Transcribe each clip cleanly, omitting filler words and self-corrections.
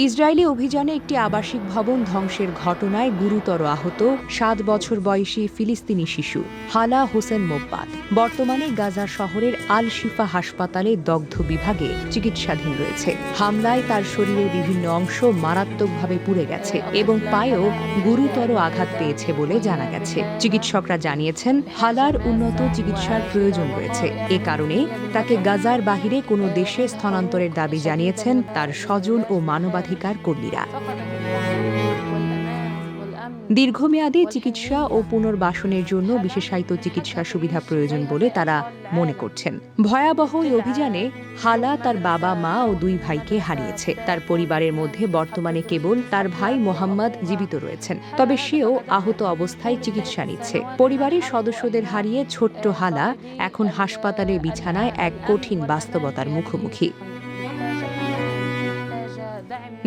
Israeli অভিযানে একটি আবাসিক ভবন ধ্বংসের ঘটনায় গুরুতর আহত ৭ বছর বয়সী ফিলিস্তিনি শিশু হালা হোসেন মোব্বাত বর্তমানে গাজা শহরের আল শিফা হাসপাতালে দগ্ধ বিভাগে চিকিৎসাধীন রয়েছে। হামলায় তার শরীরের বিভিন্ন অংশ মারাত্মকভাবে পুড়ে গেছে এবং পায়েও গুরুতর আঘাত পেয়েছে বলে জানা গেছে। চিকিৎসকরা জানিয়েছেন হালার উন্নত চিকিৎসার প্রয়োজন রয়েছে। এ কারণে তাকে গাজার বাহিরে কোনো দেশে স্থানান্তরের দাবি জানিয়েছেন তার স্বজন ও মানবাধিকার কর্মীরা। দীর্ঘমেয়াদী চিকিৎসা ও পুনর্বাসনের জন্য বিশেষায়িত চিকিৎসা সুবিধা প্রয়োজন বলে তারা মনে করছেন। ভয়াবহ এই অভিযানে হালা তার বাবা মা ও 2 ভাইকে হারিয়েছে। তার পরিবারের মধ্যে বর্তমানে কেবল তার ভাই মোহাম্মদ জীবিত রয়েছেন, তবে সেও আহত অবস্থায় চিকিৎসা নিচ্ছে। পরিবারের সদস্যদের হারিয়ে ছোট্ট হালা এখন হাসপাতালের বিছানায় এক কঠিন বাস্তবতার মুখোমুখি।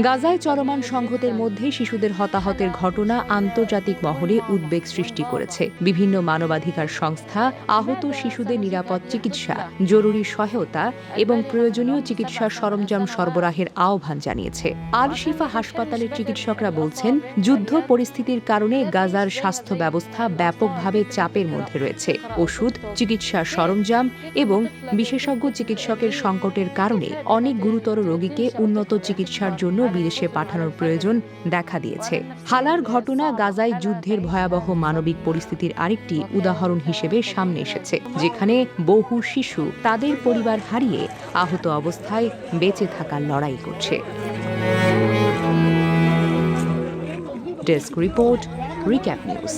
গাজায় চলমান সংঘাতের মধ্যে শিশুদের হতাহতের ঘটনা আন্তর্জাতিক মহলে উদ্বেগ সৃষ্টি করেছে। বিভিন্ন মানবাধিকার সংস্থা আহত শিশুদের নিরাপদ চিকিৎসা, জরুরি সহায়তা এবং প্রয়োজনীয় চিকিৎসার সরঞ্জাম সরবরাহের আহ্বান জানিয়েছে। আল শিফা হাসপাতালের চিকিৎসকরা বলছেন, যুদ্ধ পরিস্থিতির কারণে গাজার স্বাস্থ্য ব্যবস্থা ব্যাপকভাবে চাপের মধ্যে রয়েছে। ওষুধ, চিকিৎসার সরঞ্জাম এবং বিশেষজ্ঞ চিকিৎসকের সংকটের কারণে অনেক গুরুতর রোগীকে উন্নত চিকিৎসার জন্য বিদেশে পাঠানোর প্রয়োজন দেখা দিয়েছে। হালার ঘটনা গাজায় যুদ্ধের ভয়াবহ মানবিক পরিস্থিতির আরেকটি উদাহরণ হিসেবে সামনে এসেছে, যেখানে বহু শিশু তাদের পরিবার হারিয়ে আহত অবস্থায় বেঁচে থাকার লড়াই করছে। Desk report, recap news.